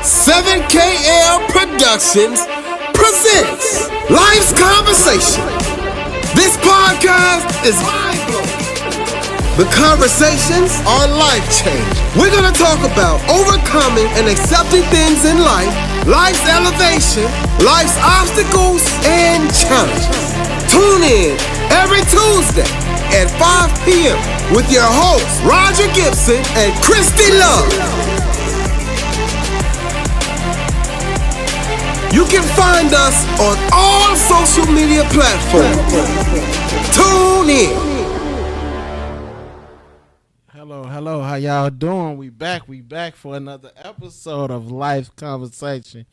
7KL Productions presents Life's Conversation. This podcast is mind-blowing. The conversations are life-changing. We're going to talk about overcoming and accepting things in life, life's elevation, life's obstacles, and challenges. Tune in every Tuesday at 5 p.m. with your hosts, Roger Gibson and Cristy Love. You can find us on all social media platforms. Tune in. Hello, how y'all doing? We back for another episode of Life Conversation.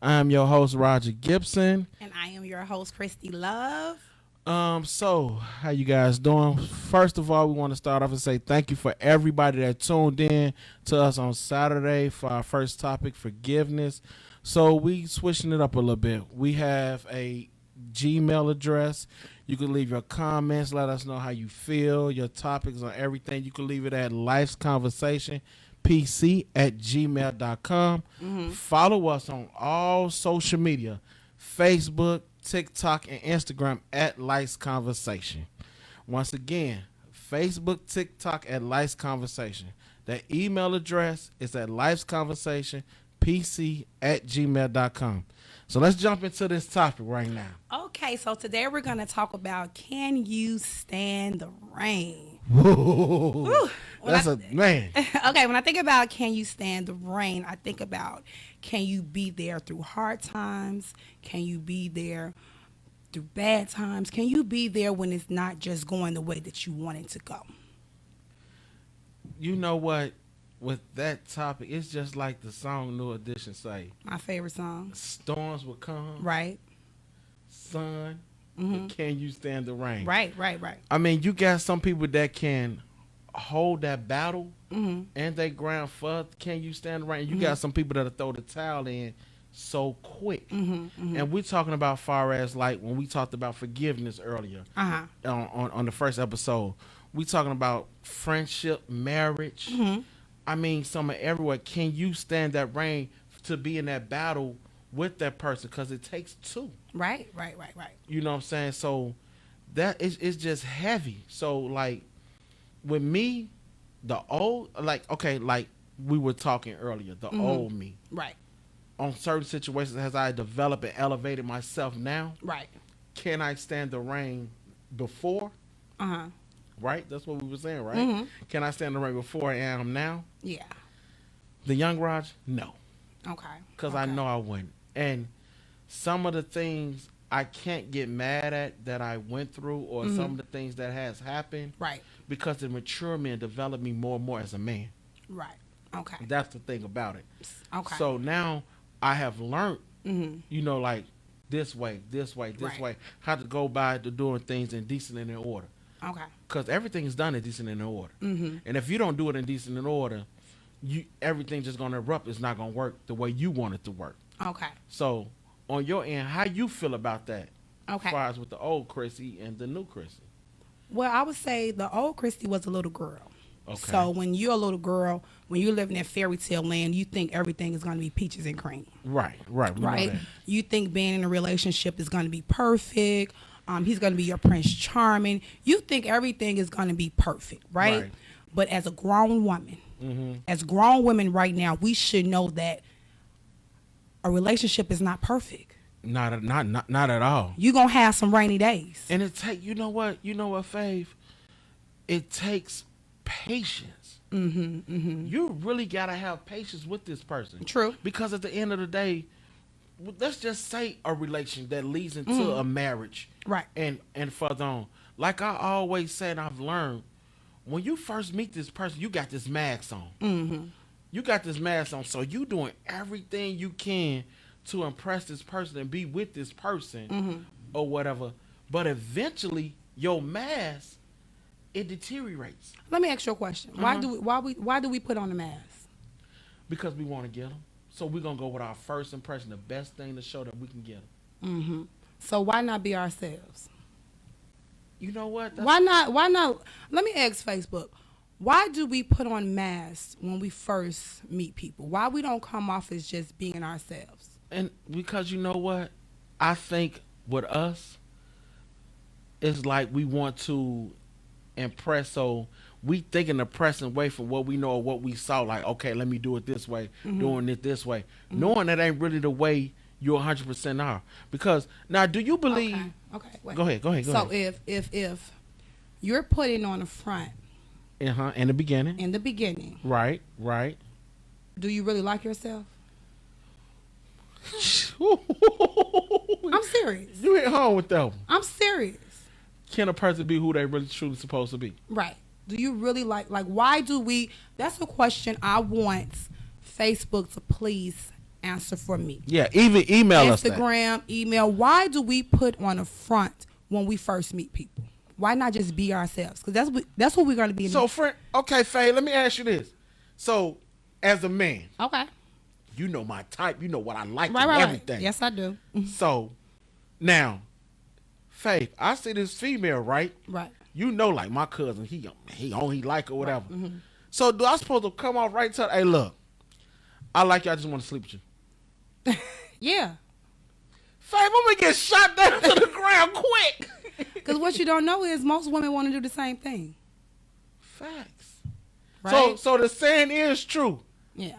I'm your host, Roger Gibson. And I am your host, Cristy Love. So how you guys doing? First of all, we want to start off and say thank you for everybody that tuned in to us on Saturday for our first topic, forgiveness. So we switching it up a little bit. We have a Gmail address. You can leave your comments, let us know how you feel, your topics on everything. You can leave it at lifesconversationpc@gmail.com. Follow us on all social media, Facebook, TikTok, and Instagram at Life's Conversation. Once again, Facebook, TikTok at Life's Conversation. The email address is at lifesconversationpc@gmail.com. So let's jump into this topic right now. Okay, so today we're going to talk about, can you stand the rain? Whoa. That's a man. Okay, when I think about can you stand the rain, I think about, can you be there through hard times? Can you be there through bad times? Can you be there when it's not just going the way that you want it to go? You know what? With that topic, it's just like the song New Edition say. My favorite song. Storms will come. Right. Sun. But can you stand the rain? Right. I mean, you got some people that can hold that battle and they ground for can you stand the rain. You got some people that'll throw the towel in so quick. And we're talking about far as like when we talked about forgiveness earlier on the first episode. We talking about friendship, marriage. I mean, summer everywhere. Can you stand that rain to be in that battle with that person? Because it takes two. Right. You know what I'm saying? So that is just heavy. So like with me, the old, like we were talking earlier, the old me. Right. On certain situations, as I developed and elevated myself now, Right. can I stand the rain before? Right? That's what we were saying, right? Can I stand the rain before I am now? Yeah. The young Raj, no. Okay. Because I know I wouldn't. And some of the things I can't get mad at that I went through or some of the things that has happened. Right. Because it matured me and developed me more and more as a man. Right. Okay. That's the thing about it. Okay. So now I have learned, you know, like this way, how to go by to doing things in decent and in order. Okay. Because everything is done in decent and in order. And if you don't do it in decent and order, everything just going to erupt. It's not going to work the way you want it to work. Okay. So on your end, how you feel about that? Okay. As far as with the old Chrissy and the new Chrissy. Well, I would say the old Cristy was a little girl. Okay. So when you're a little girl, when you're living in fairy tale land, you think everything is going to be peaches and cream. Right. We know that. You think being in a relationship is going to be perfect. He's going to be your Prince Charming. You think everything is going to be perfect, right? But as a grown woman, as grown women right now, we should know that a relationship is not perfect. Not at all. You're going to have some rainy days. And it take, you know what, Faith? It takes patience. You really got to have patience with this person. True. Because at the end of the day, let's just say a relation that leads into a marriage. Right. And further on. Like I always said, I've learned, when you first meet this person, you got this mask on. You got this mask on. So you doing everything you can to impress this person and be with this person or whatever. But eventually, your mask, it deteriorates. Let me ask you a question. Why do we put on a mask? Because we want to get them. So we're going to go with our first impression, the best thing to show that we can get them. So why not be ourselves? You know what? Why not? Let me ask Facebook. Why do we put on masks when we first meet people? Why we don't come off as just being ourselves? And because you know what? I think with us, it's like we want to impress, so we think in a pressing way from what we know or what we saw. Like, okay, let me do it this way, doing it this way, knowing that ain't really the way you 100% are. Because now, do you believe? Okay. Wait. Go ahead. So if you're putting on the front, in the beginning, right, do you really like yourself? I'm serious. You hit home with that one. I'm serious. Can a person be who they really truly supposed to be? Right. Do you really like why do we? That's a question I want Facebook to please answer for me. Yeah, even email us that. Instagram, email. Why do we put on the front when we first meet people? Why not just be ourselves? Because that's what we're going to be. So, friend, okay, Faye, let me ask you this. So, as a man, okay, you know my type. You know what I like and right. everything. Yes, I do. So, now, Faith, I see this female, right? Right. You know, like my cousin, he like or whatever. Right. So, do I supposed to come off right to, hey, look, I like you, I just want to sleep with you? Yeah. Faith, I'm going to get shot down to the ground quick. Because what you don't know is most women want to do the same thing. Facts. Right? So the saying is true. Yeah.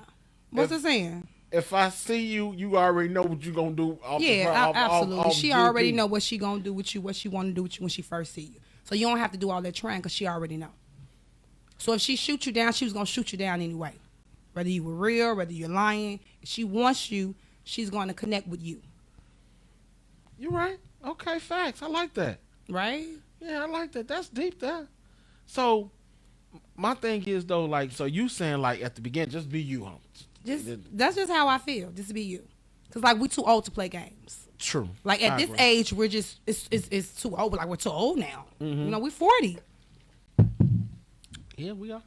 What's the saying? If I see you, you already know what you're going to do. Absolutely. She GP. already know what she going to do with you, what she want to do with you when she first see you. So you don't have to do all that trying because she already know. So if she shoot you down, she was going to shoot you down anyway. Whether you were real, whether you're lying. If she wants you, she's going to connect with you. You're right. Okay, facts. I like that. Right? Yeah, I like that. That's deep there. So, my thing is, though, like, so you saying, like, at the beginning, just be you, huh? That's just how I feel. Just be you. Because, like, we too old to play games. True. Like, at this age, we're just, it's too old. Like, we're too old now. You know, we're 40. Yeah, we are.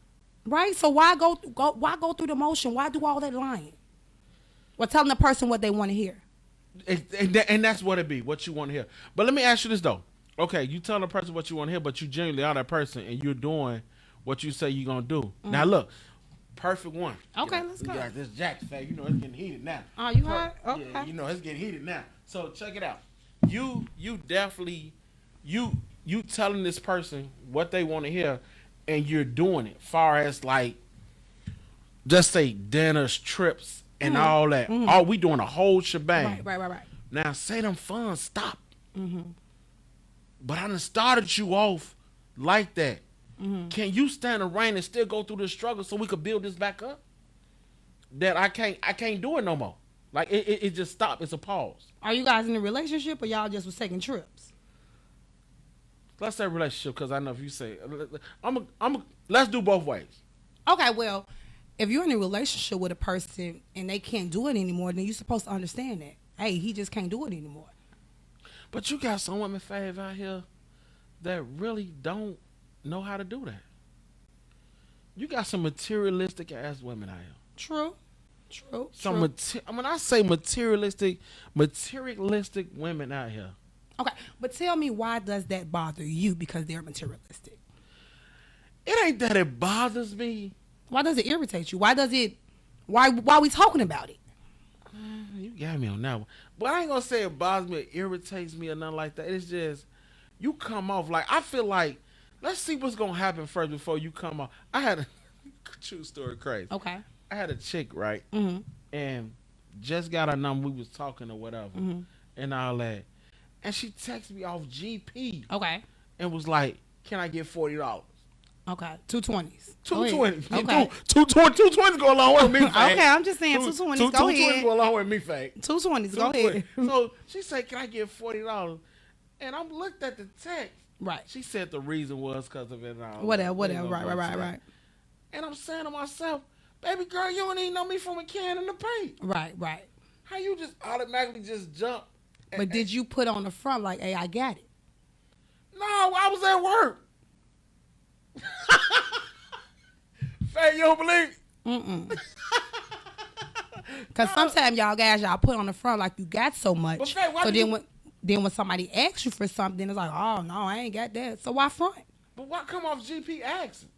Right? So why go through the motion? Why do all that lying? Well, telling the person what they want to hear. And that's what it be, what you want to hear. But let me ask you this, though. Okay, you tell the person what you want to hear, but you genuinely are that person, and you're doing what you say you're going to do. Now, look, perfect one. Okay, let's go. You got this jacket, fag. You know it's getting heated now. Oh, you hot? Okay. Yeah, you know it's getting heated now. So, check it out. You definitely, you telling this person what they want to hear, and you're doing it. Far as, like, just say dinners, trips, and all that. Oh, we doing a whole shebang. Right. Now, say them funds stop. But I done started you off like that. Can you stand the rain and still go through this struggle so we could build this back up? That I can't do it no more. Like it just stopped. It's a pause. Are you guys in a relationship or y'all just was taking trips? Let's say relationship, because I know if you say let's do both ways. Okay, well, if you're in a relationship with a person and they can't do it anymore, then you're supposed to understand that. Hey, he just can't do it anymore. But you got some women, Fave, out here that really don't know how to do that. You got some materialistic ass women out here. True. When I say materialistic women out here. Okay, but tell me, why does that bother you? Because they're materialistic. It ain't that it bothers me. Why does it irritate you? Why are we talking about it? You got me on that one. But I ain't gonna say it bothers me, it irritates me or nothing like that. It's just, you come off like, I feel like, let's see what's gonna happen first before you come off. I had a true story, crazy. Okay. I had a chick, right? And just got her number, we was talking or whatever, and all that. And she texted me off GP. Okay. And was like, can I get $40? Okay, 220s. 220s. Okay. 220s go along with me, Fag. Okay, I'm just saying 220s. Go ahead. 220s go along with me, Fag. 220s. Go ahead. So she said, "Can I get $40?" And I'm looked at the text. Right. She said the reason was because of it. Whatever. Right. And I'm saying to myself, "Baby girl, you don't even know me from a can in the paint." Right. How you just automatically just jump? But did you put on the front like, "Hey, I got it"? No, I was at work. Fag, you don't believe? Because sometimes y'all guys, y'all put on the front like you got so much. But Fag, so then when somebody asks you for something, it's like, oh no, I ain't got that. So why front? But why come off GP asking?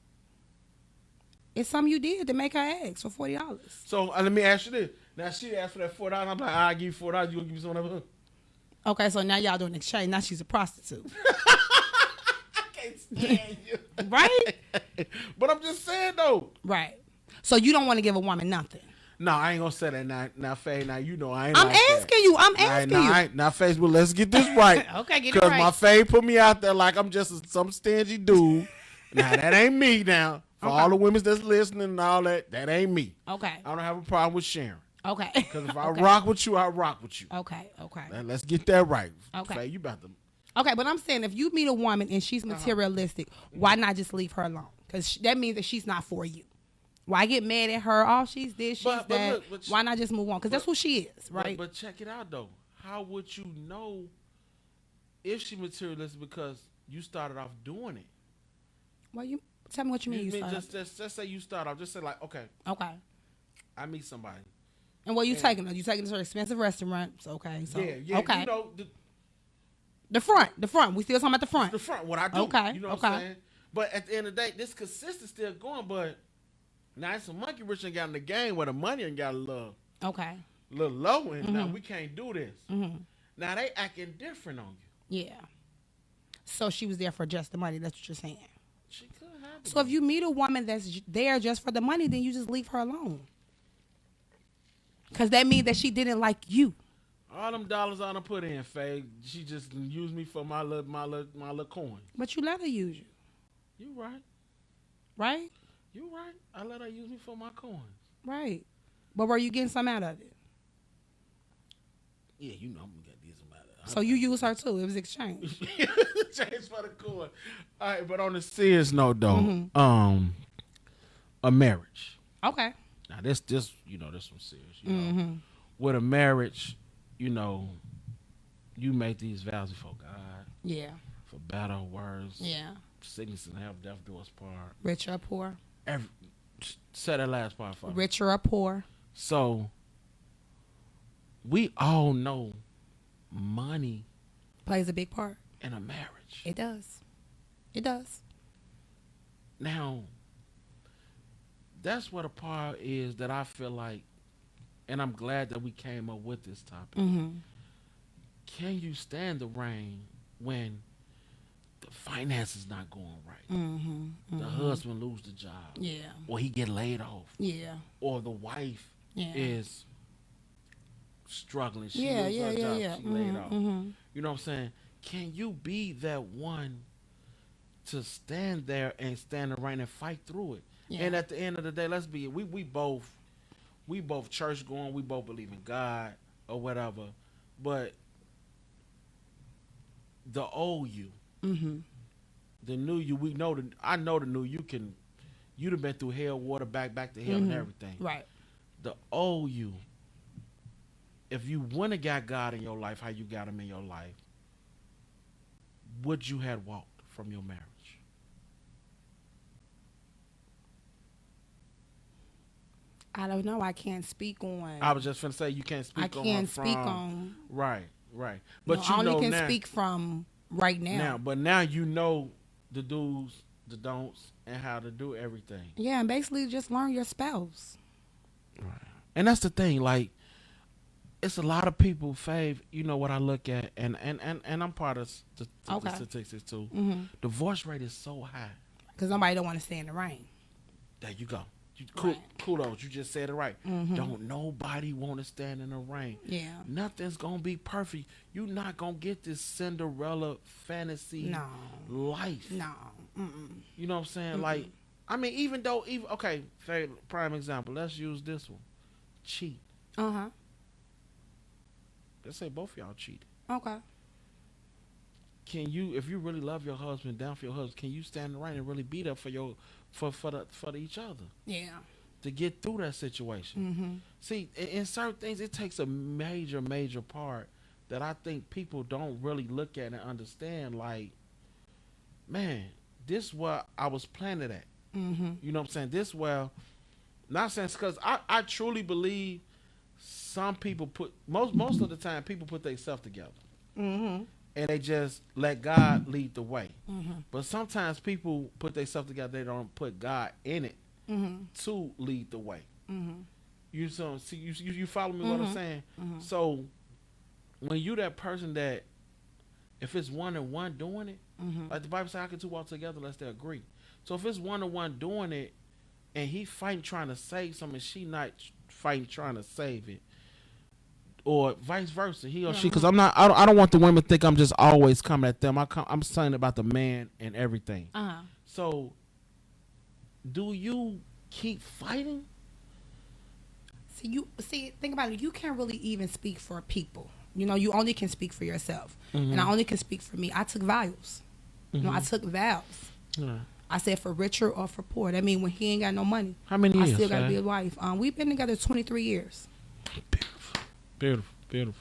It's something you did to make her ask for $40. So let me ask you this. Now she asked for that $4. I'm like, I'll give you $4. You gonna give me some of that? Okay, so now y'all doing exchange. Now she's a prostitute. I can't stand you. Right? But I'm just saying though. Right. So you don't want to give a woman nothing. No, I ain't gonna say that now, Faye. Now you know I ain't. I'm like asking that. you. I'm asking you. Now, Facebook. Let's get this right. Okay, get it Because right. my Faye put me out there like I'm just some stingy dude. Now that ain't me. Now for all the women that's listening and all that ain't me. Okay. I don't have a problem with sharing. Okay. Because if I rock with you, I rock with you. Okay. Now, let's get that right. Okay. Faye, you about to. Okay, but I'm saying if you meet a woman and she's materialistic, why not just leave her alone? Because that means that she's not for you. Why get mad at her? Oh, she's this, she's that. Look, why not just move on? Because that's who she is, right? But check it out, though. How would you know if she materialistic because you started off doing it? Well, you tell me what you mean. Just say you start off. Just say like, okay, I meet somebody. And where you taking her? You taking her to expensive restaurants? Okay, so yeah. Okay, you know, the front. We still talking about the front. The front. What I do. Okay, You know what I'm saying? But at the end of the day, this consistency still going. But now it's a monkey rich and got in the game where the money and got a little low, and now we can't do this. Mm-hmm. Now they acting different on you. Yeah. So she was there for just the money. That's what you're saying. She could have. So if you meet a woman that's there just for the money, then you just leave her alone. Because that means that she didn't like you. All them dollars I done put in, Faye, she just used me for my little coin. But you let her use you. You right. Right? You right. I let her use me for my coins. Right. But were you getting some out of it? Yeah, you know I'm going to get some out of it. So you use her too. It was exchange. Exchange for the coin. All right, but on a serious note, though, a marriage. Okay. Now, this you know, this one's serious. You know, with a marriage, you know, you make these vows before God. Yeah. For better or worse. Yeah. Sickness and health, death do us part. Rich or poor. Say that last part for me. Rich or poor. So, we all know money plays a big part in a marriage. It does. It does. Now, that's what a part is that I feel like, and I'm glad that we came up with this topic. Mm-hmm. Can you stand the rain when the finances not going right? Mm-hmm. The husband lose the job. Yeah. Or he get laid off. Yeah. Or the wife is struggling. She lose her job. She laid off. Mm-hmm. You know what I'm saying? Can you be that one to stand there and stand the rain and fight through it? Yeah. And at the end of the day, let's be we both church going, we both believe in God or whatever, but the old you, the new you, I know the new you you'd have been through hell, water, back to hell and everything. Right. The old you, if you wouldn't have got God in your life, how you got him in your life, would you have walked from your marriage? I don't know. I can't speak on. I was just finna say you can't speak on. I can't speak on. Right. But no, I only can speak from right now. But now you know the do's, the don'ts, and how to do everything. Yeah, and basically just learn your spouse. Right. And that's the thing. Like, it's a lot of people, Fave. You know what I look at, and I'm part of the statistics too. Mm-hmm. Divorce rate is so high because nobody don't want to stay in the rain. There you go. Kudos, you just said it right. Mm-hmm. Don't nobody want to stand in the rain. Yeah. Nothing's going to be perfect. You're not going to get this Cinderella fantasy life. No. Mm-mm. You know what I'm saying? Mm-mm. Like, I mean, okay, prime example. Let's use this one. Cheat. Uh-huh. Let's say both of y'all cheated. Okay. Can you, if you really love your husband, down for your husband, can you stand in the rain and really be there for each other? Yeah. To get through that situation. Mm-hmm. See, in certain things, it takes a major part that I think people don't really look at and understand. Like, man, this is where I was planted at. Mm-hmm. You know what I'm saying? This not saying because I truly believe some people most of the time people put themselves together. Mm-hmm. And they just let God lead the way. Mm-hmm. But sometimes people put themselves together, they don't put God in it. to lead the way. You follow me what I'm saying? So when you that person that if it's one and one doing it, like the Bible says, how can two walk together unless they agree? So if it's one and one doing it, and he fighting trying to save something, and she not fighting trying to save it, or vice versa, he or she. Because I don't want the women to think I'm just always coming at them. I'm saying about the man and everything. So, do you keep fighting? Think about it. You can't really even speak for people. You know, you only can speak for yourself, and I only can speak for me. I took vows. You know, I took vows. I said for richer or for poor. That means when he ain't got no money, how many years? I still got to be his wife. We've been together 23 years. Beautiful.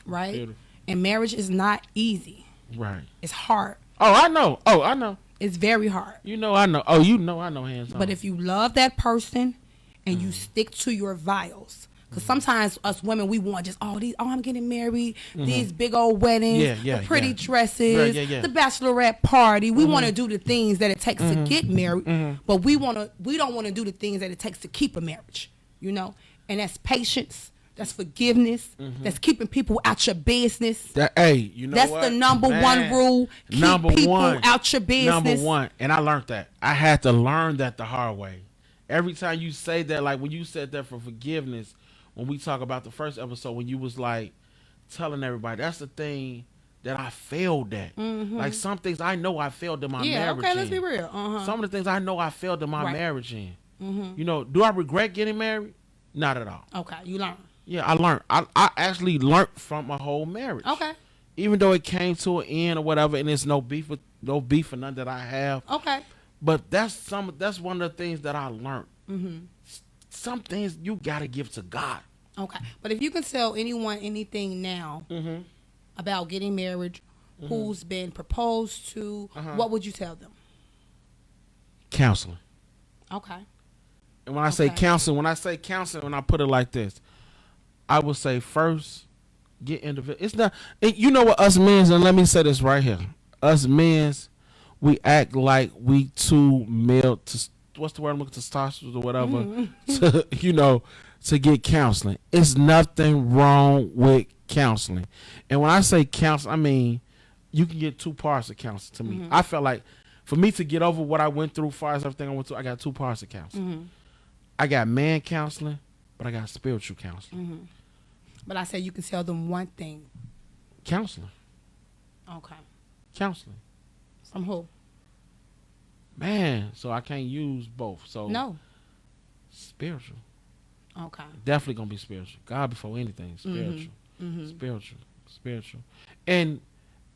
Right? Beautiful. And marriage is not easy. Right. It's hard. Oh, I know. It's very hard. You know, I know. Oh, you know, I know hands on. But if you love that person and you stick to your vows, because sometimes us women, we want just, I'm getting married, these big old weddings, the pretty dresses, the bachelorette party. We want to do the things that it takes to get married, but we don't want to do the things that it takes to keep a marriage, you know? And that's patience, that's forgiveness, that's keeping people out your business. That's the number one rule. Keep people out your business. Number one. And I learned that. I had to learn that the hard way. Every time you say that, like when you said that for forgiveness, when we talk about the first episode, when you was like telling everybody, that's the thing that I failed at. Like some things I know I failed in my marriage. Okay, let's be real. Some of the things I know I failed in my marriage in. You know, do I regret getting married? Not at all. Okay, you learned. Yeah, I learned. I actually learned from my whole marriage. Okay. Even though it came to an end or whatever, and it's no beef or none that I have. Okay. But that's one of the things that I learned. Some things you gotta give to God. Okay, but if you can tell anyone anything now about getting married, who's been proposed to, what would you tell them? Counseling. Okay. And when I say counseling, when I put it like this, I would say first get individual. It's not. You know what us men, and let me say this right here. Us men, we act like we too male to. What's the word I'm looking to testosterone or whatever to get counseling. It's nothing wrong with counseling. And when I say counseling, I mean you can get two parts of counseling to me. I felt like for me to get over what I went through, as far as everything I went through, I got two parts of counseling. I got man counseling, but I got spiritual counseling. But I said you can tell them one thing. Counseling. Okay. Counseling. From who? Man, so I can't use both. So no. Spiritual. Okay. Definitely gonna be spiritual. God before anything. Spiritual. Spiritual. And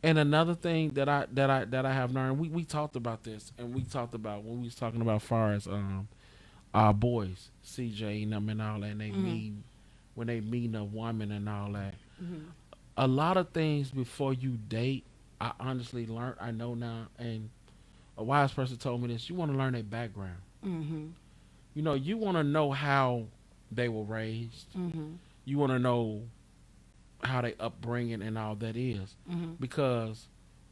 another thing that I have learned, we talked about this, and we talked about when we was talking about far as our boys, CJ and them and all that, and they when they meet a woman and all that. A lot of things before you date, I honestly learned, I know now, and a wise person told me this, you want to learn their background. You know, you want to know how they were raised. You want to know how they upbringing and all that is. Because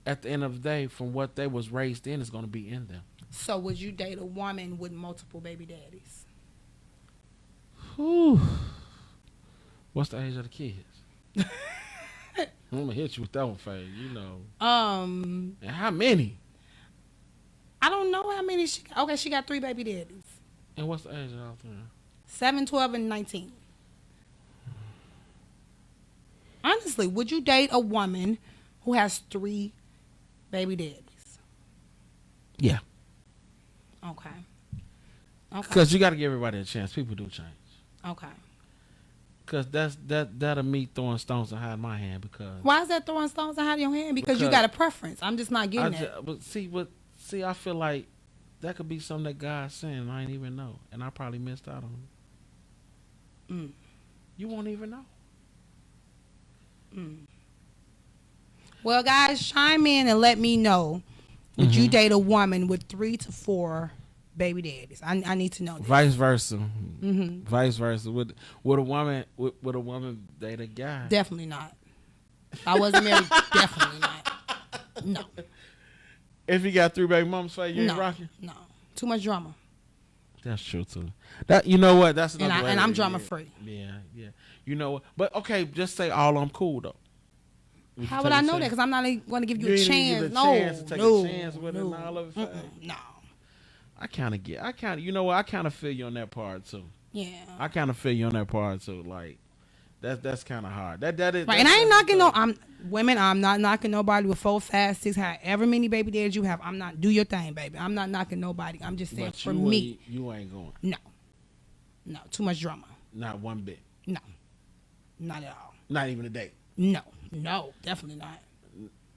at the end of the day, from what they was raised in is going to be in them. So would you date a woman with multiple baby daddies? Whew. What's the age of the kids? I'm going to hit you with that one, Faye, you know. And how many? I don't know how many she got. Okay, she got 3 baby daddies. And what's the age of all 3? 7, 12, and 19. Honestly, would you date a woman who has 3 baby daddies? Yeah. Okay. Because you got to give everybody a chance. People do change. Okay. Because that'll me throwing stones and hiding my hand. Because why is that throwing stones and hiding your hand? Because you got a preference. I'm just not getting that. But see, I feel like that could be something that God's saying and I ain't even know. And I probably missed out on it. You won't even know. Well, guys, chime in and let me know. Would you date a woman with 3 to 4 baby daddies? I need to know this. Vice versa. Vice versa. Would a woman date a guy? Definitely not. If I wasn't married, definitely not. No. If you got 3 baby mamas, you ain't rocking? No. Too much drama. That's true too. That you know what? That's another way. And I'm drama free. Yeah, yeah. You know what? But okay, just say all I'm cool though. How would I know that? Because I'm not going to give you a chance. Chance to take a chance with it and all of it. No. I kind of you know what? I kind of feel you on that part too. Yeah. I kind of feel you on that part too. Like that's kind of hard. That is right. And I ain't knocking women. I'm not knocking nobody with 4, 5, 6, however many baby daddies you have. I'm not do your thing, baby. I'm not knocking nobody. I'm just saying for me, you ain't going. No, too much drama. Not one bit. No, not at all. Not even a date. No, definitely not.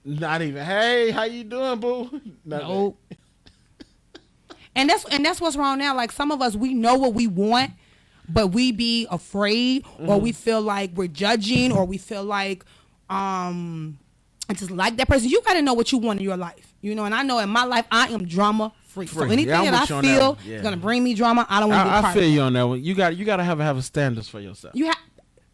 Not even. Hey, how you doing, boo? Nope. And that's what's wrong now. Like some of us, we know what we want, but we be afraid, or we feel like we're judging, or we feel like I just like that person. You got to know what you want in your life, you know. And I know in my life, I am drama free. So anything that I feel is gonna bring me drama, I don't want to be part of it. I feel you on that one. You got to have a standards for yourself.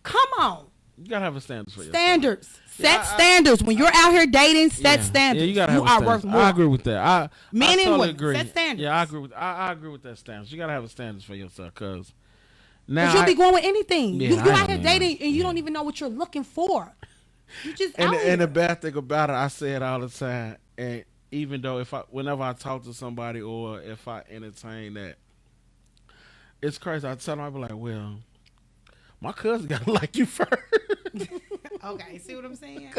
Come on. You gotta have a standards for yourself. Standards. Set standards. When you're out here dating, set standards. Yeah, you gotta have standards. Worth more. I agree with that. Men I and totally women, agree. set standards. Yeah, I agree with that standards. You gotta have a standards for yourself, cause now you'll be going with anything. Yeah, you out here dating and you don't even know what you're looking for. You just out here. And the bad thing about it, I say it all the time. And even though whenever I talk to somebody or if I entertain that, it's crazy. I tell them, I be like, well, my cousin gotta like you first. Okay, see what I'm saying?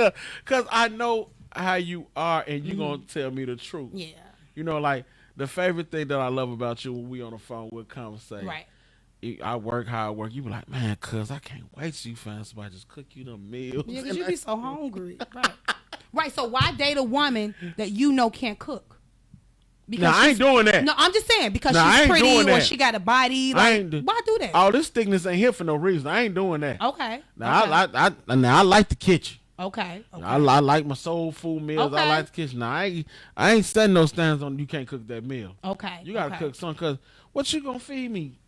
Cause I know how you are, and you gonna tell me the truth. Yeah. You know, like the favorite thing that I love about you when we on the phone, we'll conversate. Right. I work how I work. You be like, man, cuz I can't wait till you find somebody just cook you them meals. Yeah, cause you be so hungry. Right. Right. So why date a woman that you know can't cook? Because I ain't doing that. No, I'm just saying because she's pretty or she got a body. Like, why do that? All this thickness ain't here for no reason. I ain't doing that. Okay. Now I like the kitchen. Okay. I like my soul food meals. Okay. I like the kitchen. Now I ain't setting no standards on you can't cook that meal. Okay. You gotta cook something, cause what you gonna feed me?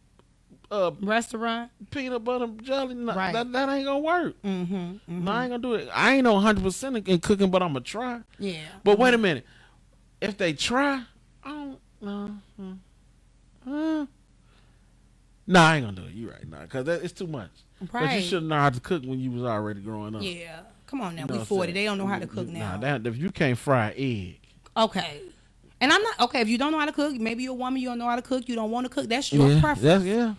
Restaurant peanut butter jelly. No, right. that ain't gonna work. Mm-hmm. No, I ain't gonna do it. I ain't no 100% in cooking, but I'm gonna try. Yeah. But wait a minute. If they try, I don't know. Nah, I ain't gonna do it. You right now, cause it's too much. Right. But you shouldn't know how to cook when you was already growing up. Yeah. Come on now, You know we 40. They don't know how to cook now. Nah, if you can't fry an egg. Okay. And I'm not okay. If you don't know how to cook, maybe you're a woman. You don't know how to cook. You don't want to cook. That's your preference.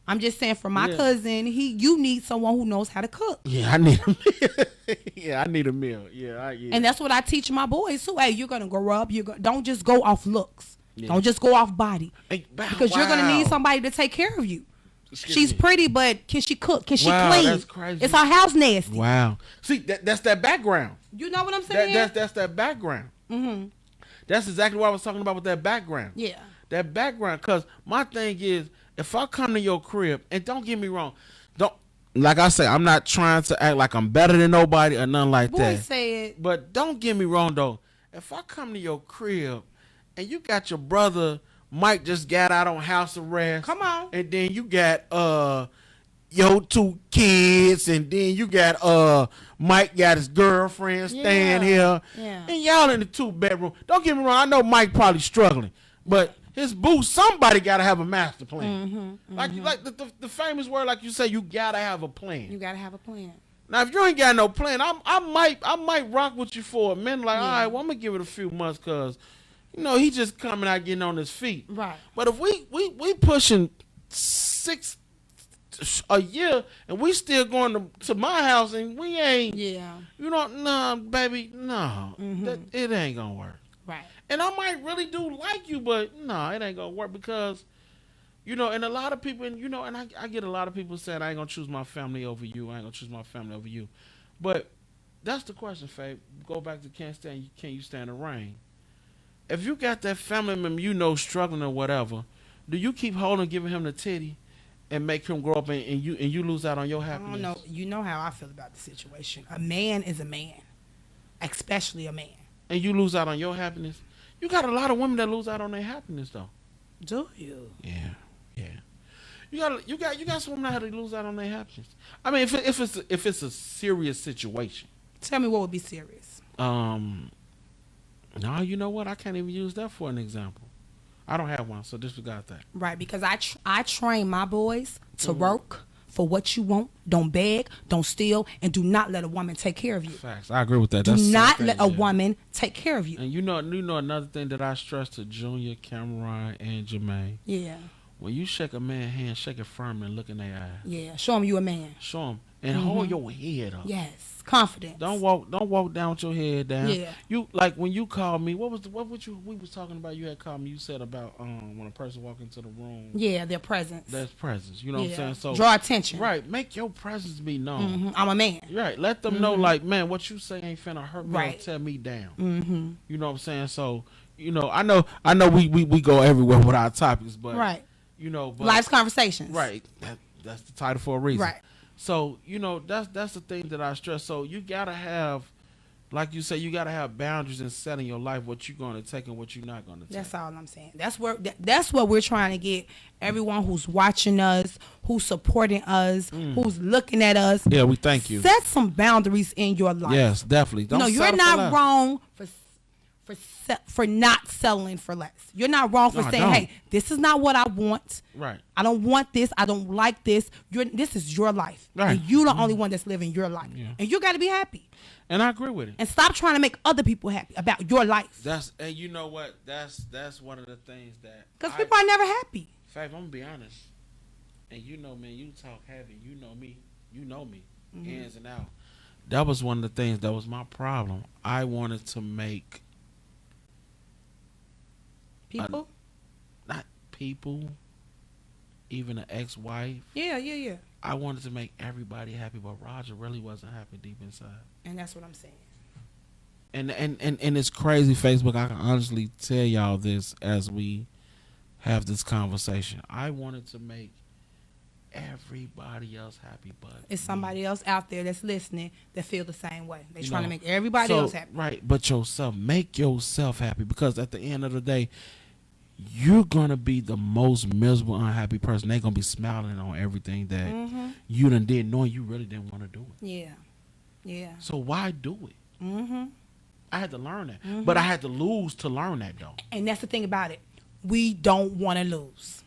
I'm just saying, for my cousin, you need someone who knows how to cook. Yeah, I need a meal. I need a meal. Yeah. And that's what I teach my boys too. Hey, you're gonna grow up. Don't just go off looks. Yeah. Don't just go off body. Because you're gonna need somebody to take care of you. She's pretty, but can she cook? Can she clean? That's crazy. Is her house nasty? Wow. See, that's that background. You know what I'm saying? That's that background. Mm-hmm. That's exactly what I was talking about with that background. Yeah. That background. Because my thing is, if I come to your crib, and don't get me wrong, like I say, I'm not trying to act like I'm better than nobody or nothing like that. Boy, say it. But don't get me wrong though. If I come to your crib and you got your brother Mike just got out on house arrest. Come on. And then you got your 2 kids, and then you got Mike got his girlfriend staying here. Yeah. And y'all in the 2-bedroom. Don't get me wrong, I know Mike probably struggling, but his boo, somebody gotta have a master plan. Like the famous word, like you say, you gotta have a plan. You gotta have a plan. Now, if you ain't got no plan, I might rock with you for a minute. Like, all right, well, I'm gonna give it a few months, cause you know he just coming out getting on his feet. Right. But if we pushing 6 a year and we still going to my house and we ain't, you know, nah, baby, no, it ain't gonna work. Right. And I might really do like you, but no, it ain't gonna work because, you know, and a lot of people, and you know, and I get a lot of people saying I ain't gonna choose my family over you. I ain't gonna choose my family over you. But that's the question, Faye. Go back to can you stand the rain? If you got that family member you know struggling or whatever, do you keep holding, giving him the titty, and make him grow up and you lose out on your happiness? I don't know. You know how I feel about the situation. A man is a man, especially a man. And you lose out on your happiness. You got a lot of women that lose out on their happiness though. Do you? Yeah. You got some women that lose out on their happiness. I mean, if it's a serious situation. Tell me what would be serious. No, you know what? I can't even use that for an example. I don't have one, so disregard that. Right, because I train my boys to work for what you want. Don't beg, don't steal, and do not let a woman take care of you. Facts. I agree with that. Do That's not let a woman take care of you. And you know another thing that I stress to Junior, Cameron, and Jermaine. Yeah. When you shake a man's hand, shake it firm and look in their eyes. Yeah. Show them you a man. Show them and hold your head up. Yes. Confidence. Don't walk down with your head down. Yeah. You like when you called me. We was talking about? You had called me. You said about when a person walk into the room. Yeah, their presence. That's presence. You know what I'm saying? So draw attention. Right. Make your presence be known. I'm a man. Right. Let them know, like, man, what you say ain't finna hurt me or tear me down. You know what I'm saying? So, I know we go everywhere with our topics, but but life's conversations. Right. That's the title for a reason. Right. So, that's the thing that I stress. So you gotta have, like you say, you gotta have boundaries and set in your life what you're gonna take and what you're not gonna take. That's all I'm saying. That's what we're trying to get everyone who's watching us, who's supporting us, who's looking at us. Yeah, we thank you. Set some boundaries in your life. Yes, definitely. You're not wrong for not settling for less. You're not wrong for saying, "Hey, this is not what I want. Right. I don't want this. I don't like this. This is your life, right. And you're the only one that's living your life, and you got to be happy." And I agree with it. And stop trying to make other people happy about your life. And you know what? That's one of the things that because people are never happy. Faith, I'm gonna be honest. And man, you talk heavy. You know me. Ins and out. That was one of the things that was my problem. I wanted to make people, not people, even an ex-wife. Yeah. I wanted to make everybody happy, but Roger really wasn't happy deep inside. And that's what I'm saying. And it's crazy, Facebook. I can honestly tell y'all this as we have this conversation. I wanted to make everybody else happy, but it's somebody else out there that's listening that feel the same way. They're trying to make everybody else happy. Right, but make yourself happy, because at the end of the day, you're gonna be the most miserable, unhappy person. They're gonna be smiling on everything that you done did, knowing you really didn't want to do it. Yeah. So why do it? I had to learn that, but I had to lose to learn that, though. And that's the thing about it. We don't want to lose.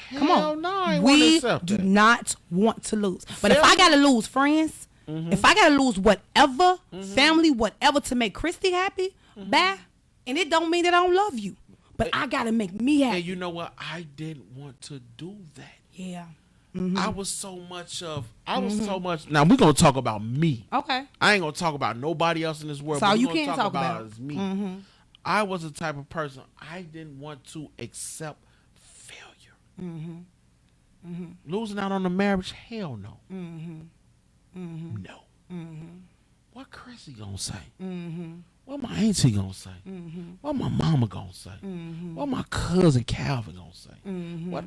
Come on, no, I ain't we accept do that. not want to lose. But if I gotta lose friends, if I gotta lose whatever, family, whatever, to make Cristy happy, bye. And it don't mean that I don't love you. But I gotta make me happy. And you know what? I didn't want to do that. Yeah. I was so much. Now we're gonna talk about me. Okay. I ain't gonna talk about nobody else in this world. So but you gonna can't talk about is me. I was the type of person, I didn't want to accept failure. Losing out on the marriage, hell no. No. What Chrissy gonna say? What my auntie gonna say? What my mama gonna say? What my cousin Calvin gonna say?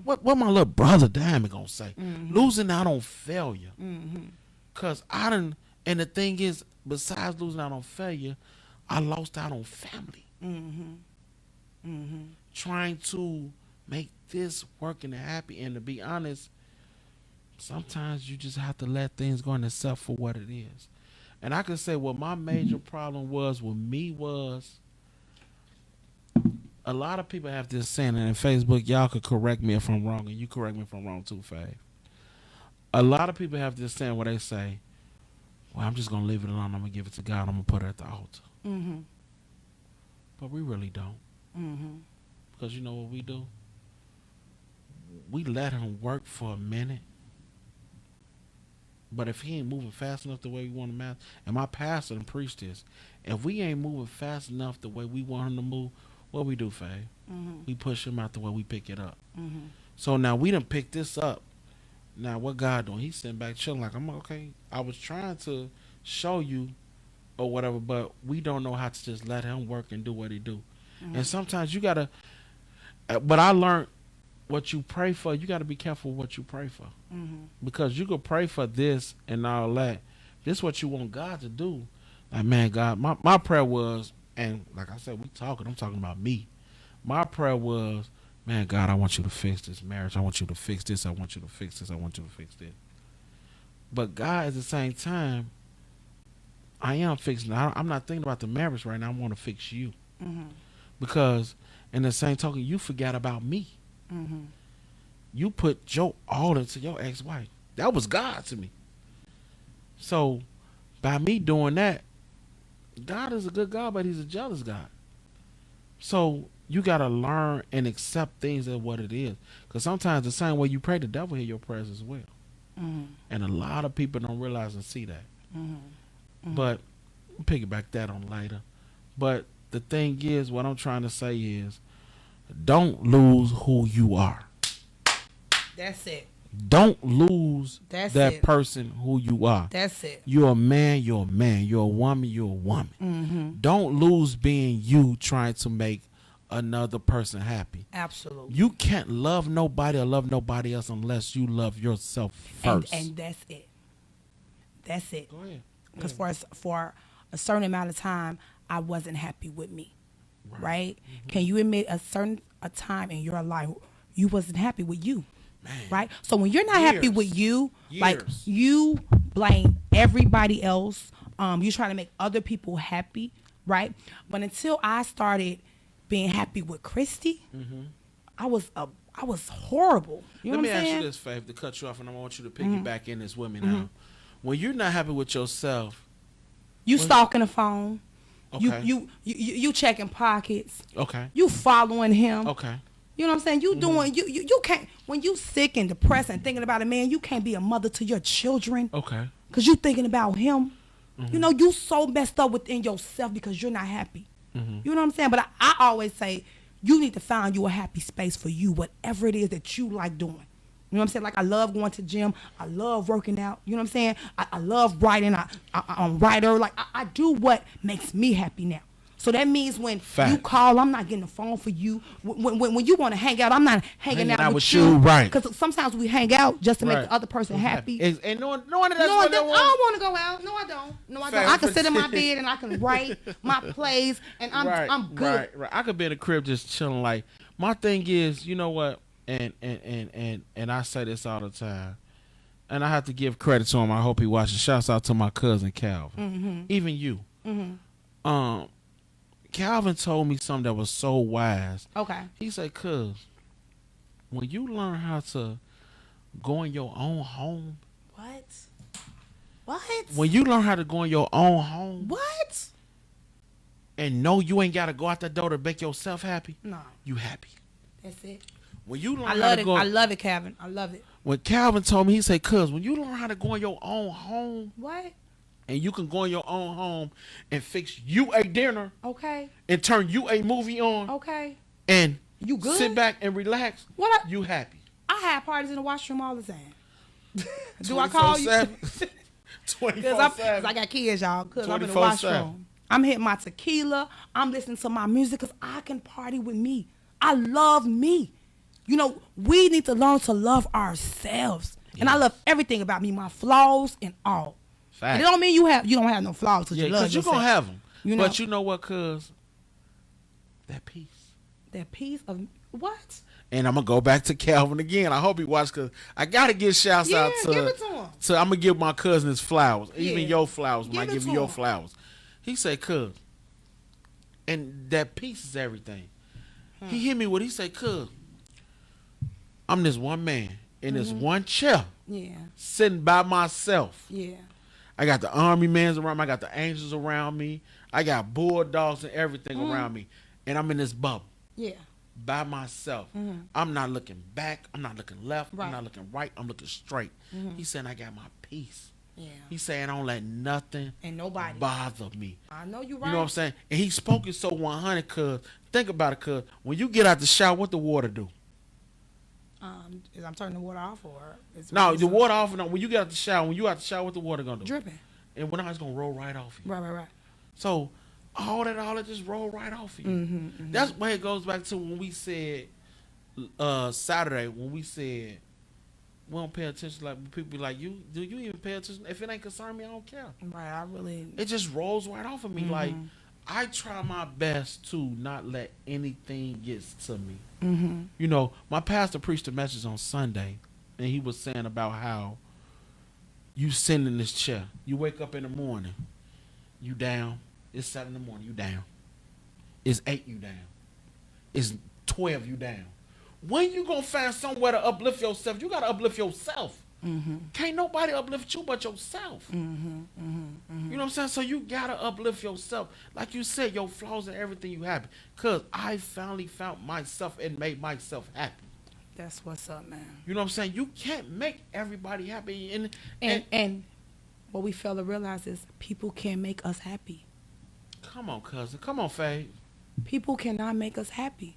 What my little brother Diamond gonna say? Losing out on failure. Cause and the thing is, besides losing out on failure, I lost out on family. Trying to make this work and happy, and to be honest, sometimes you just have to let things go and accept for what it is. And I can say what my major problem was with me was, a lot of people have this saying, and in Facebook, y'all could correct me if I'm wrong, and you correct me if I'm wrong too, Faye. A lot of people have this saying where they say, well, I'm just going to leave it alone. I'm going to give it to God. I'm going to put it at the altar. But we really don't. Because you know what we do? We let him work for a minute. But if he ain't moving fast enough the way we want him to, and my pastor and preached this, if we ain't moving fast enough the way we want him to move, what we do, Faye? We push him out the way we pick it up. So now we done pick this up. Now what God doing? He's sitting back chilling like, I'm okay. I was trying to show you or whatever, but we don't know how to just let him work and do what he do. And sometimes you gotta, but I learned, what you pray for, you got to be careful what you pray for. Because you could pray for this and all that. This is what you want God to do. Like, man, God, my prayer was, and like I said, I'm talking about me. My prayer was, man, God, I want you to fix this marriage. I want you to fix this. I want you to fix this. I want you to fix this. But God, at the same time, I am fixing. I'm not thinking about the marriage right now. I want to fix you. Because And the same token, you forgot about me. Mm-hmm. You put your all into your ex-wife. That was God to me. So by me doing that, God is a good God, but he's a jealous God. So you got to learn and accept things as what it is. Because sometimes the same way you pray, the devil hear your prayers as well. Mm-hmm. And a lot of people don't realize and see that. Mm-hmm. Mm-hmm. But we'll piggyback that on later. But the thing is, what I'm trying to say is, don't lose who you are. That's it. Don't lose That's that it. person who you are. That's it. You're a man, you're a man. You're a woman, you're a woman. Mm-hmm. Don't lose being you trying to make another person happy. Absolutely. You can't love nobody or love nobody else unless you love yourself first. And that's it. That's it. Go ahead. Because for a certain amount of time, I wasn't happy with me. Right? Mm-hmm. Can you admit a time in your life you wasn't happy with you? Man. Right? So when you're not happy with you, like you blame everybody else. You try to make other people happy, right? But until I started being happy with Cristy, mm-hmm. I was horrible. You know what I'm saying? Let me ask you this, Faith, to cut you off, and I want you to piggyback in this with me now. When you're not happy with yourself, you stalking the phone. Okay. You checking pockets. Okay. You following him. Okay. You know what I'm saying? You doing you can't, when you sick and depressed and thinking about a man, you can't be a mother to your children. Okay. Cause you thinking about him. Mm-hmm. You know, you so messed up within yourself because you're not happy. Mm-hmm. You know what I'm saying? But I always say you need to find you a happy space for you, whatever it is that you like doing. You know what I'm saying? Like I love going to the gym. I love working out. You know what I'm saying? I love writing. I'm a writer. Like I do what makes me happy now. So that means when you call, I'm not getting the phone for you. When you want to hang out, I'm not hanging out with you. Right. Because sometimes we hang out just to make the other person happy. And knowing that's what I don't want to go out. No, I don't. No, I don't. I can sit in my bed and I can write my plays and I'm good. Right. I could be in the crib just chilling. Like my thing is, you know what? And I say this all the time. And I have to give credit to him. I hope he watches. Shouts out to my cousin Calvin. Mm-hmm. Even you. Mm-hmm. Calvin told me something that was so wise. Okay. He said, cuz, when you learn how to go in your own home. What? When you learn how to go in your own home. What? And know you ain't got to go out the door to make yourself happy. No. You happy. That's it. When you learn I love it, Calvin. I love it. When Calvin told me, he said, cuz, when you learn how to go in your own home. What? And you can go in your own home and fix you a dinner. Okay. And turn you a movie on. Okay. And you good? Sit back and relax. You happy. I have parties in the washroom all the time. Do I call you? 24/7. I got kids, y'all. Because I'm in the washroom. I'm hitting my tequila. I'm listening to my music because I can party with me. I love me. You know, we need to learn to love ourselves. Yes. And I love everything about me, my flaws and all. And it don't mean you don't have no flaws because you love yourself. You're going to have them. You know? But you know what, cuz? That peace. That peace of what? And I'm going to go back to Calvin again. I hope he watched because I got to give shouts out to... give it to him. I'm going to give my cousin his flowers. Even your flowers when I give you your flowers. He said, cuz. And that peace is everything. He hit me with, he said, cuz, I'm this one man in this one chair. Yeah. Sitting by myself. Yeah. I got the army mans around me. I got the angels around me. I got bulldogs and everything around me. And I'm in this bubble. Yeah. By myself. I'm not looking back. I'm not looking left. I'm not looking right. I'm looking straight. He said, I got my peace. Yeah. He saying, I don't let nothing and nobody bother me. I know you right. You know what I'm saying? And he spoke it so 100 cuz. Think about it, cuz. When you get out the shower, what the water do? Is I'm turning the water off or? No, the water off. No, when you get out the shower, what the water gonna do? Dripping. And when it's gonna roll right off you. Right. So all that just roll right off you. That's why it goes back to when we said Saturday when we said we don't pay attention. Like people be like, do you even pay attention? If it ain't concern me, I don't care. Right. It just rolls right off of me. Like I try my best to not let anything get to me. You know, my pastor preached a message on Sunday, and he was saying about how you sitting in this chair. You wake up in the morning, you down. It's 7 in the morning, you down. It's 8, you down. is 12 you down. When you gonna find somewhere to uplift yourself, you gotta uplift yourself. Can't nobody uplift you but yourself. You know what I'm saying? So you gotta uplift yourself. Like you said, your flaws and everything you happy. Cause I finally found myself and made myself happy. That's what's up, man. You know what I'm saying? You can't make everybody happy. And what we fail to realize is people can't make us happy. Come on, cousin. Come on, Faye. People cannot make us happy.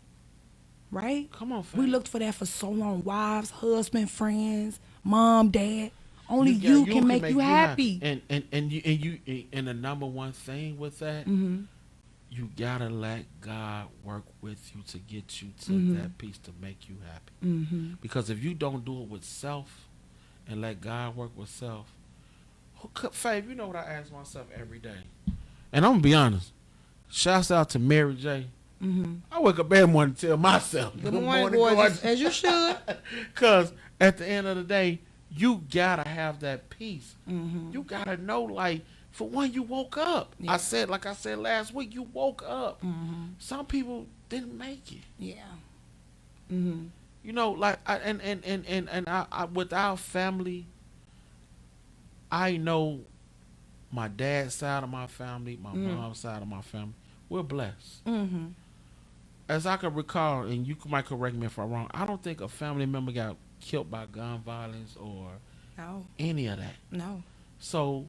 Right? Come on, Faye. We looked for that for so long. Wives, husband, friends, mom, dad. Only you can make you happy. And the number one thing with that, you gotta let God work with you to get you to that piece to make you happy. Because if you don't do it with self and let God work with self, Faye, you know what I ask myself every day? And I'm gonna be honest. Shouts out to Mary J. I wake up every morning to tell myself, good morning, gorgeous, as you should. Because at the end of the day, you gotta have that peace. You gotta know, like, for when you woke up. Yeah. Like I said last week, you woke up. Some people didn't make it. Yeah. You know, like, I with our family, I know my dad's side of my family, my mom's side of my family, we're blessed. As I can recall, and you might correct me if I'm wrong, I don't think a family member got killed by gun violence or any of that. No. So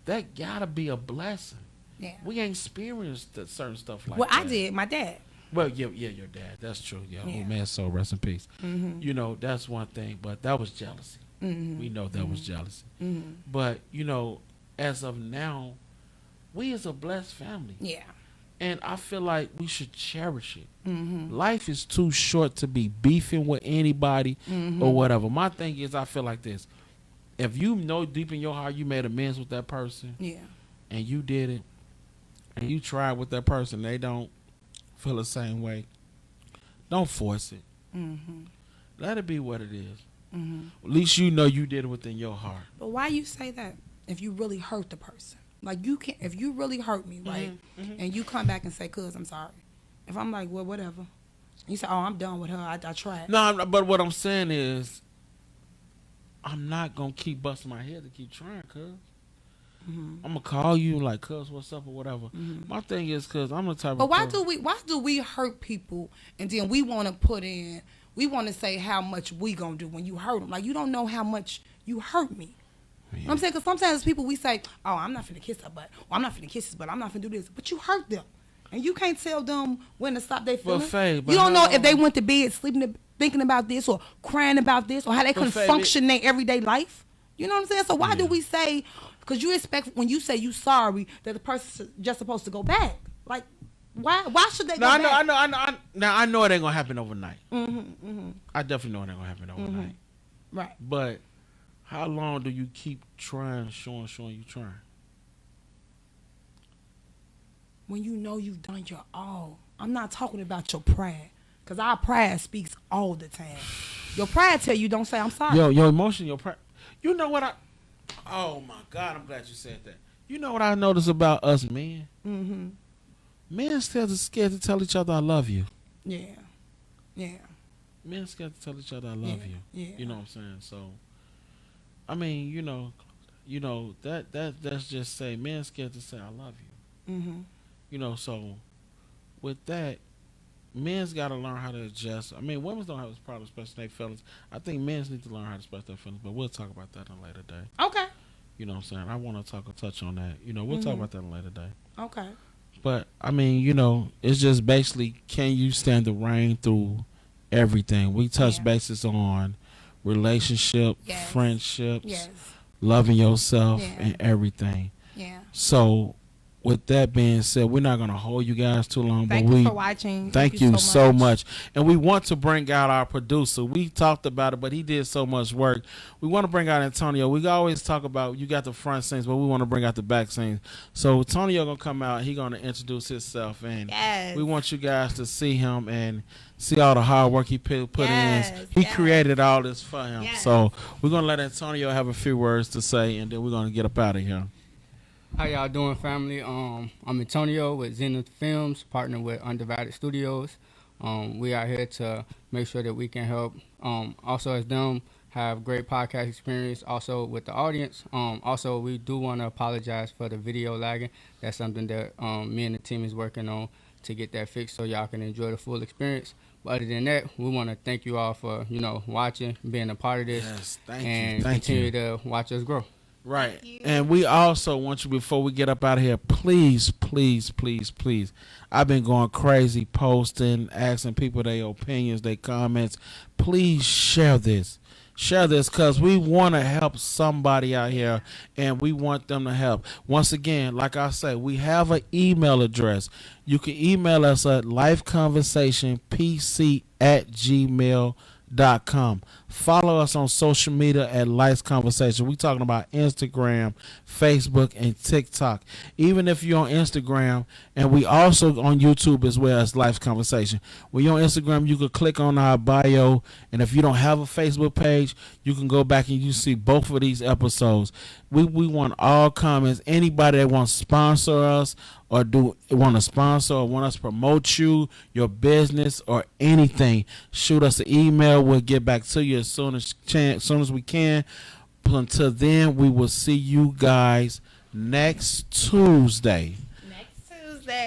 that gotta be a blessing. Yeah. We ain't experienced certain stuff like that. Well, I did. My dad. Well, yeah, your dad. That's true. Yeah. Oh man, so rest in peace. You know, that's one thing, but that was jealousy. We know that was jealousy. But you know, as of now, we is a blessed family. Yeah. And I feel like we should cherish it. Life is too short to be beefing with anybody or whatever. My thing is, I feel like this. If you know deep in your heart you made amends with that person, and you did it, and you tried with that person, they don't feel the same way, don't force it. Let it be what it is. At least you know you did it within your heart. But why you say that if you really hurt the person? Like, you can't, if you really hurt me, right, and you come back and say, cuz, I'm sorry. If I'm like, well, whatever. You say, oh, I'm done with her. I tried. No, but what I'm saying is, I'm not going to keep busting my head to keep trying, cuz. I'm going to call you like, cuz, what's up or whatever. My thing is, cuz, I'm the type but of why do we hurt people and then we want to say how much we going to do when you hurt them? Like, you don't know how much you hurt me. You know what I'm saying? Because sometimes people, we say, oh, I'm not finna kiss her butt. Or I'm not finna kiss his butt. I'm not finna do this. But you hurt them. And you can't tell them when to stop their feelings. You don't know if they went to bed sleeping, thinking about this or crying about this or how they couldn't function in their everyday life. You know what I'm saying? So why do we say, because you expect when you say you sorry that the person's just supposed to go back. Like, why should they go back? I know it ain't going to happen overnight. I definitely know it ain't going to happen overnight. Right. But how long do you keep trying, showing you trying? When you know you've done your all. I'm not talking about your pride. Because our pride speaks all the time. Your pride tell you don't say I'm sorry. Your emotion, your pride. You know what oh my God, I'm glad you said that. You know what I notice about us men? Men still scared to tell each other I love you. Yeah. Men scared to tell each other I love you. Yeah. You know what I'm saying? So, I mean, you know that's just say men scared to say I love you. You know, so with that, men's got to learn how to adjust. I mean, women don't have this problem expressing their feelings. I think men's need to learn how to express their feelings, but we'll talk about that on a later day. Okay. You know what I'm saying? I want to touch on that. You know, we'll talk about that on a later day. Okay. But, I mean, you know, it's just basically, can you stand the rain through everything? We touch bases on relationship, friendships, loving yourself, and everything. Yeah. So, with that being said, we're not going to hold you guys too long. Thank you for watching. Thank you so much. And we want to bring out our producer. We talked about it, but he did so much work. We want to bring out Antonio. We always talk about you got the front scenes, but we want to bring out the back scenes. So Antonio going to come out. He's going to introduce himself. And we want you guys to see him and see all the hard work he put in. He created all this for him. So we're going to let Antonio have a few words to say, and then we're going to get up out of here. How y'all doing, family? I'm Antonio with Zenith Films, partner with Undivided Studios. We are here to make sure that we can help. Also, as them have great podcast experience. Also with the audience. Also, we do want to apologize for the video lagging. That's something that me and the team is working on to get that fixed so y'all can enjoy the full experience. But other than that, we want to thank you all for watching, being a part of this, and continue to watch us grow. Right. And we also want you, before we get up out of here, please, please, please, please. I've been going crazy posting, asking people their opinions, their comments. Please share this. Share this because we want to help somebody out here and we want them to help. Once again, like I say, we have an email address. You can email us at lifeconversationpc@gmail.com. Follow us on social media at Life's Conversation. We're talking about Instagram, Facebook, and TikTok. Even if you're on Instagram, and we also on YouTube as well as Life's Conversation. When you're on Instagram, you can click on our bio, and if you don't have a Facebook page, you can go back and you see both of these episodes. We want all comments. Anybody that wants to sponsor us or want to sponsor or want us to promote you, your business, or anything, shoot us an email. We'll get back to you as soon as we can. Until then, we will see you guys next Tuesday.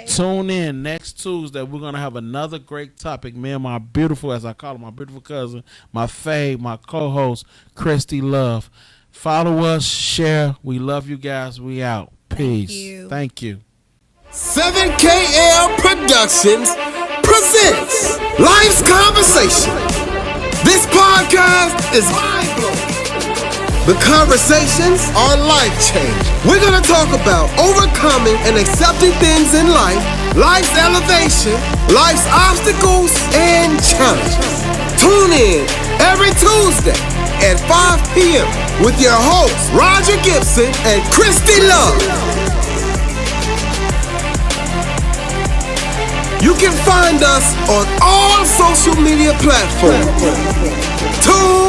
Tune in next Tuesday. We're going to have another great topic. Me and my beautiful, as I call her, my beautiful cousin, my fave, my co-host, Cristy Love. Follow us, share. We love you guys. We out. Peace. Thank you. 7KL Productions presents Life's Conversation. This podcast is mind-blowing. The conversations are life-changing. We're going to talk about overcoming and accepting things in life, life's elevation, life's obstacles, and challenges. Tune in every Tuesday at 5 p.m. with your hosts, Roger Gibson and Cristy Love. You can find us on all social media platforms. Tune